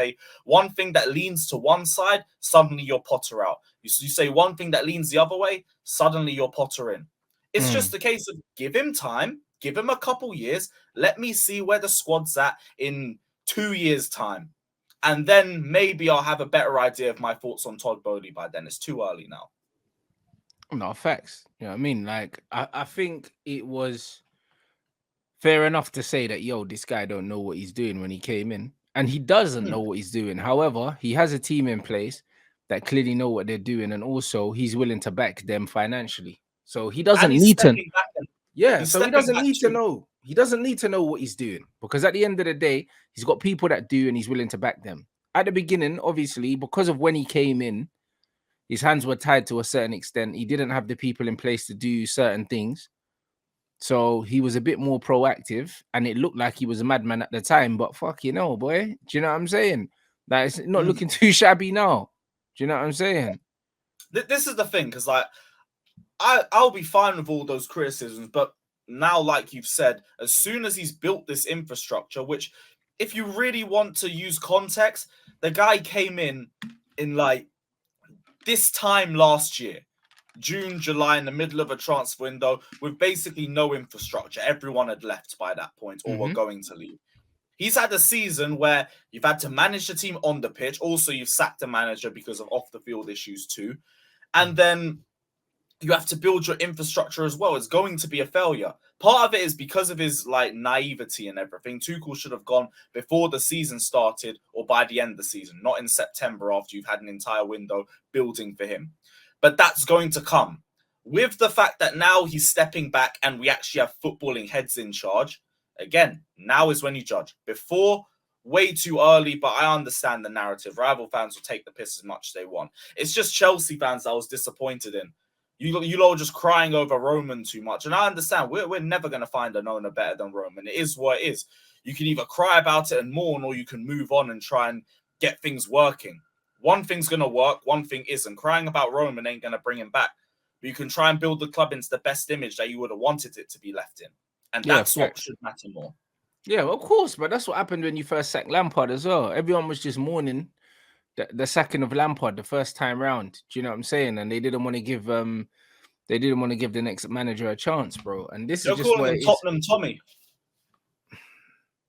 say one thing that leans to one side, suddenly you're Potter out. You say one thing that leans the other way, suddenly you're Potter in. It's just a case of give him time, give him a couple years. Let me see where the squad's at in 2 years' time. And then maybe I'll have a better idea of my thoughts on Todd Boehly by then. It's too early now. No, facts. You know what I mean? Like, I think it was fair enough to say that, yo, this guy don't know what he's doing when he came in. And he doesn't know what he's doing. However, he has a team in place that clearly know what they're doing. And also, he's willing to back them financially. So he doesn't need to. Yeah, so he doesn't need to know. He doesn't need to know what he's doing. Because at the end of the day, he's got people that do and he's willing to back them. At the beginning, obviously, because of when he came in, his hands were tied to a certain extent. He didn't have the people in place to do certain things. So he was a bit more proactive and it looked like he was a madman at the time. But fuck, you know, boy. Do you know what I'm saying? Like, it's not looking too shabby now. Do you know what I'm saying? This is the thing, because like, I'll be fine with all those criticisms, but now, like you've said, as soon as he's built this infrastructure, which if you really want to use context, the guy came in like this time last year, June, July, in the middle of a transfer window with basically no infrastructure. Everyone had left by that point or were going to leave. He's had a season where you've had to manage the team on the pitch. Also, you've sacked the manager because of off-the-field issues too. And then you have to build your infrastructure as well. It's going to be a failure. Part of it is because of his like naivety and everything. Tuchel should have gone before the season started or by the end of the season, not in September after you've had an entire window building for him. But that's going to come. With the fact that now he's stepping back and we actually have footballing heads in charge, again, now is when you judge. Before, way too early, but I understand the narrative. Rival fans will take the piss as much as they want. It's just Chelsea fans I was disappointed in. You lot are just crying over Roman too much. And I understand we're never going to find an owner better than Roman. It is what it is. You can either cry about it and mourn, or you can move on and try and get things working. One thing's going to work, one thing isn't. Crying about Roman ain't going to bring him back. But you can try and build the club into the best image that you would have wanted it to be left in. And that's what should matter more. Yeah, of course. But that's what happened when you first sacked Lampard as well. Everyone was just mourning the sacking of Lampard the first time round. Do you know what I'm saying? And they didn't want to give the next manager a chance, bro. And this is just calling him Tottenham Tommy.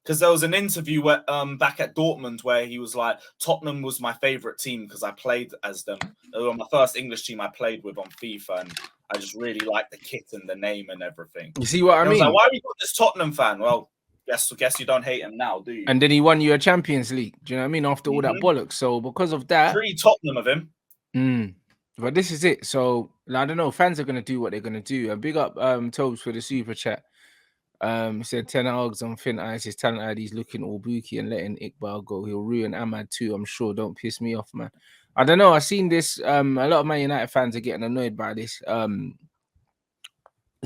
Because there was an interview where, back at Dortmund where he was like, Tottenham was my favourite team because I played as them. They were my first English team I played with on FIFA, and I just really liked the kit and the name and everything. You see what I mean? I was like, why have you got this Tottenham fan? Well, guess you don't hate him now, do you? And then he won you a Champions League. Do you know what I mean? After all that bollocks. So because of that... Pretty Tottenham of him. But this is it. So, I don't know. Fans are going to do what they're going to do. And big up Tobes for the super chat. He said 10 hours on thin ice. His talent ID's looking all booky and letting IQBAL go. He'll ruin Ahmad too, I'm sure. Don't piss me off, man. I don't know. I've seen this. A lot of Man United fans are getting annoyed by this. Zidane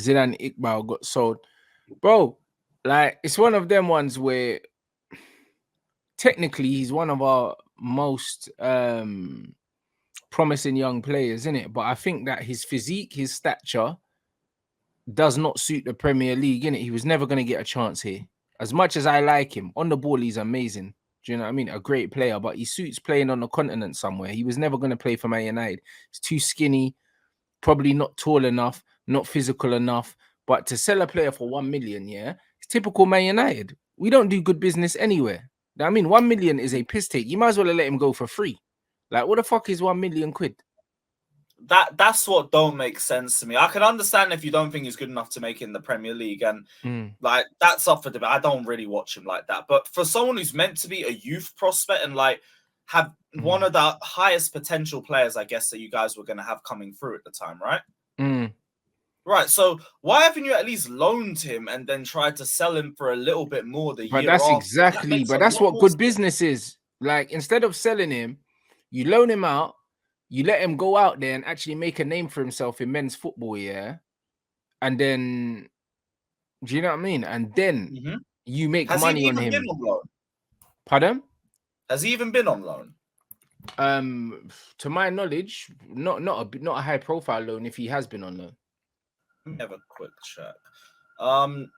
IQBAL got sold. Bro, like, it's one of them ones where technically he's one of our most promising young players, isn't it? But I think that his physique, his stature does not suit the Premier League, innit? He was never going to get a chance here. As much as I like him, on the ball, he's amazing. Do you know what I mean? A great player, but he suits playing on the continent somewhere. He was never going to play for Man United. He's too skinny, probably not tall enough, not physical enough. But to sell a player for 1 million, yeah, it's typical Man United. We don't do good business anywhere. I mean, 1 million is a piss take. You might as well let him go for free. Like, what the fuck is 1 million quid? That's what don't make sense to me. I can understand if you don't think he's good enough to make it in the Premier League, and like that's up for debate. I don't really watch him like that. But for someone who's meant to be a youth prospect and like have one of the highest potential players, I guess, that you guys were going to have coming through at the time, right? Right. So why haven't you at least loaned him and then tried to sell him for a little bit more the year that's after? Exactly. But that's what good business is. Like, instead of selling him, you loan him out. You let him go out there and actually make a name for himself in men's football, yeah? And then, do you know what I mean? And then you make money on him. Been on loan? Pardon? Has he even been on loan? To my knowledge, not a high profile loan if he has been on loan. Let me have a quick check.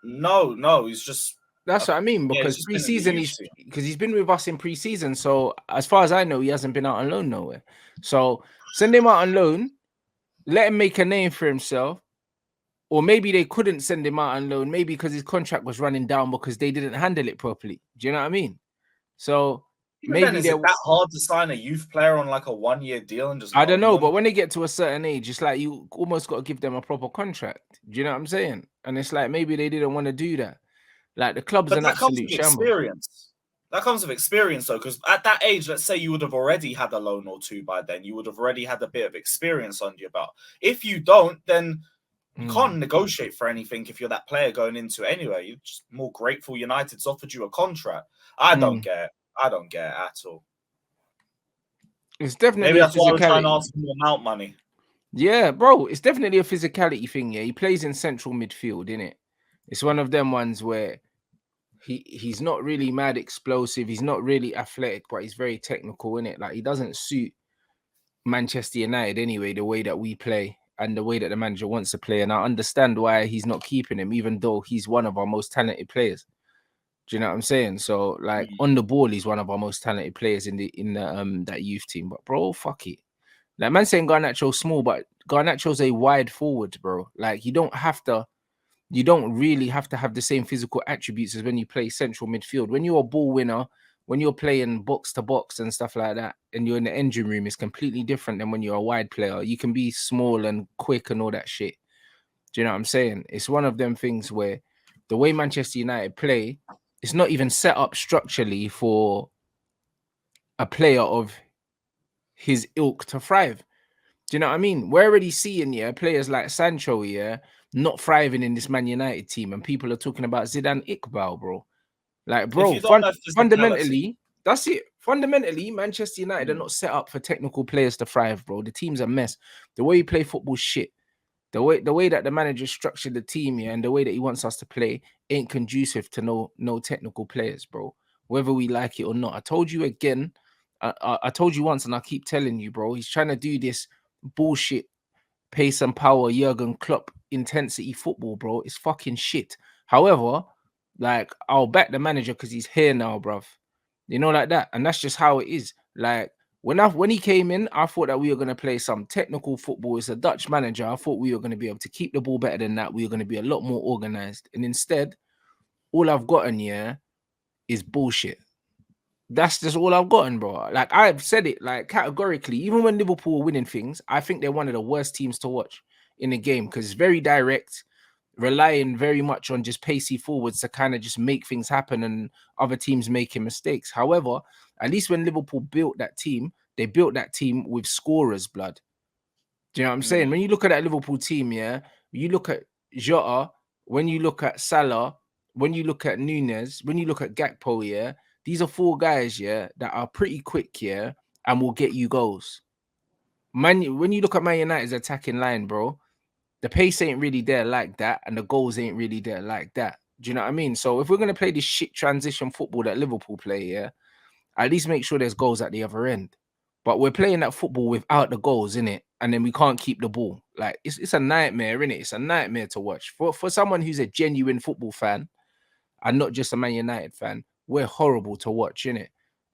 No, he's just That's what I mean, Yeah, he's because just been in the preseason youth team. he's been with us in preseason. So as far as I know, he hasn't been out on loan nowhere. So send him out on loan, let him make a name for himself. Or maybe they couldn't send him out on loan, maybe because his contract was running down because they didn't handle it properly. Do you know what I mean? So Even then, maybe is they it that hard to sign a youth player on like a 1-year deal and just I not don't know, loan? but when they get to a certain age, it's like you almost got to give them a proper contract. Do you know what I'm saying? And it's like maybe they didn't want to do that. Like the club's But an that comes absolute with shambles. experience. That comes with experience, though, because at that age, let's say you would have already had a loan or two by then. You would have already had a bit of experience under your belt. If you don't, then you can't negotiate for anything if you're that player going into it anyway. You're just more grateful United's offered you a contract. I don't get it. I don't get it at all. It's definitely Maybe a that's why we're trying to physicality. ask for more amount money. Yeah, bro, it's definitely a physicality thing. Yeah, he plays in central midfield, innit? It's one of them ones where he's not really mad explosive. He's not really athletic, but he's very technical, innit? Like he doesn't suit Manchester United anyway, the way that we play and the way that the manager wants to play. And I understand why he's not keeping him, even though he's one of our most talented players. Do you know what I'm saying? So, like on the ball, he's one of our most talented players in the that youth team. But bro, fuck it. Like man saying Garnacho's small, but Garnacho's a wide forward, bro. Like you don't really have to have the same physical attributes as when you play central midfield. When you're a ball winner, when you're playing box to box and stuff like that, and you're in the engine room, it's completely different than when you're a wide player. You can be small and quick and all that shit. Do you know what I'm saying? It's one of them things where the way Manchester United play, it's not even set up structurally for a player of his ilk to thrive. Do you know what I mean? We're already seeing, players like Sancho, not thriving in this Man United team, and people are talking about Zidane IQBAL, bro. Like, If bro, you don't have physicality, fundamentally, that's it. Fundamentally, Manchester United are not set up for technical players to thrive, bro. The team's a mess. The way you play football, shit. The way that the manager structured the team, and the way that he wants us to play ain't conducive to no technical players, bro. Whether we like it or not. I told you again. I told you once, and I keep telling you, bro. He's trying to do this bullshit pace and power Jurgen Klopp intensity football, bro. It's fucking shit. However, like I'll back the manager because he's here now, bruv. You know, like that, and that's just how it is. Like when he came in, I thought that we were gonna play some technical football. It's a Dutch manager. I thought we were gonna be able to keep the ball better than that. We were gonna be a lot more organized, and instead, all I've gotten here is bullshit. That's just all I've gotten, bro. Like I've said it, like categorically. Even when Liverpool are winning things, I think they're one of the worst teams to watch in the game because it's very direct, relying very much on just pacey forwards to kind of just make things happen, and other teams making mistakes. However, at least when Liverpool built that team, they built that team with scorers, blood. Do you know what I'm saying? When you look at that Liverpool team, you look at Jota, when you look at Salah, when you look at Nunes, when you look at Gakpo, these are four guys, that are pretty quick, and will get you goals. Man, when you look at Man United's attacking line, bro, the pace ain't really there like that, and the goals ain't really there like that. Do you know what I mean? So if we're gonna play this shit transition football that Liverpool play, at least make sure there's goals at the other end. But we're playing that football without the goals in it, and then we can't keep the ball. Like it's a nightmare, innit? It's a nightmare to watch for someone who's a genuine football fan and not just a Man United fan. We're horrible to watch, innit?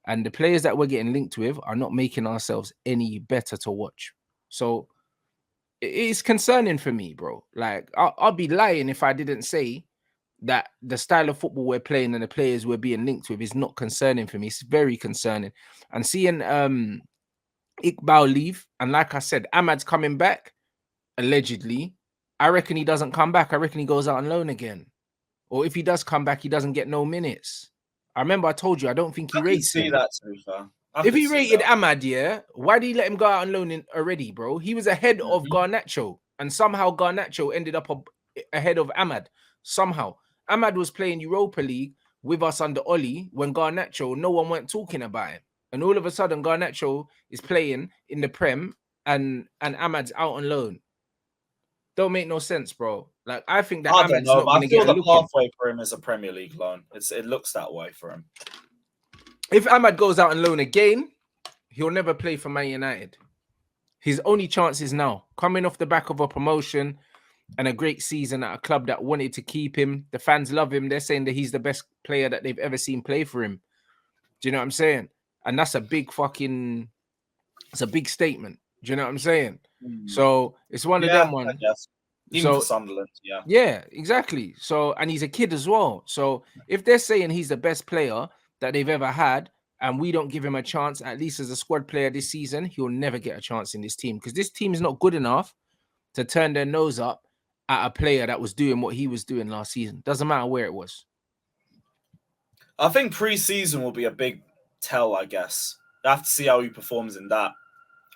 And the players that we're getting linked with are not making ourselves any better to watch. So it's concerning for me, bro. Like I'll be lying if I didn't say that the style of football we're playing and the players we're being linked with is not concerning for me. It's very concerning. And seeing IQBAL leave, and like I said, Ahmad's coming back, allegedly. I reckon he doesn't come back. I reckon he goes out on loan again. Or if he does come back, he doesn't get no minutes. I remember I told you I don't think he I could rates see him. that, to be fair. If he rated Ahmad, why did he let him go out on loan already, bro? He was ahead of Mm-hmm. Garnacho, and somehow Garnacho ended up ahead of Ahmad. Somehow. Ahmad was playing Europa League with us under Oli when Garnacho, no one went talking about him. And all of a sudden, Garnacho is playing in the Prem and Ahmad's out on loan. Don't make no sense, bro. Like, I think that I don't Ahmad's know, not but going I to feel get a the look in. pathway for him is a Premier League loan. It looks that way for him. If Ahmad goes out on loan again, he'll never play for Man United. His only chance is now, coming off the back of a promotion. and a great season at a club that wanted to keep him. The fans love him. They're saying that he's the best player that they've ever seen play for him. Do you know what I'm saying? And that's a big it's a big statement. Do you know what I'm saying? So it's one of them I ones. guess. Even for Sunderland, yeah. Yeah, exactly. So, and he's a kid as well. So if they're saying he's the best player that they've ever had, and we don't give him a chance, at least as a squad player this season, he'll never get a chance in this team, because this team is not good enough to turn their nose up at a player that was doing what he was doing last season. Doesn't matter where it was. I think pre-season will be a big tell, I guess. You have to see how he performs in that.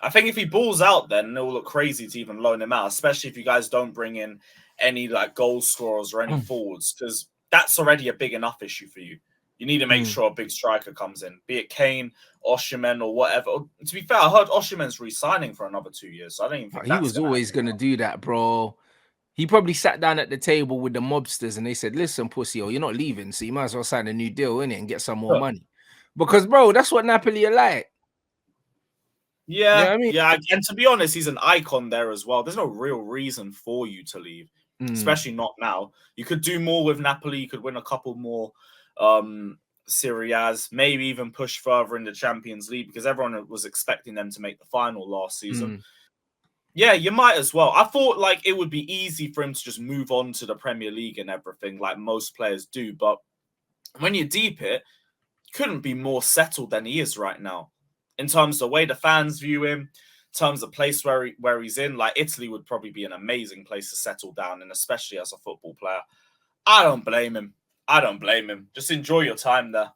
I think if he balls out, then it will look crazy to even loan him out, especially if you guys don't bring in any like goal scorers or any forwards, because that's already a big enough issue for you. You need to make sure a big striker comes in, be it Kane, Osimhen, or whatever. To be fair, I heard Osimhen's re-signing for another 2 years, so I don't even think he was always going to do that, bro. He probably sat down at the table with the mobsters and they said, listen, pussy, you're not leaving, so you might as well sign a new deal, innit, and get some more money. Because, bro, that's what Napoli are like. Yeah, you know what I mean? Yeah. And to be honest, he's an icon there as well. There's no real reason for you to leave, especially not now. You could do more with Napoli. You could win a couple more Serie A's, maybe even push further in the Champions League, because everyone was expecting them to make the final last season. Yeah, you might as well. I thought like it would be easy for him to just move on to the Premier League and everything, like most players do. But when you deep it, couldn't be more settled than he is right now. In terms of the way the fans view him, in terms of place where he's in, like Italy would probably be an amazing place to settle down in, especially as a football player. I don't blame him. Just enjoy your time there.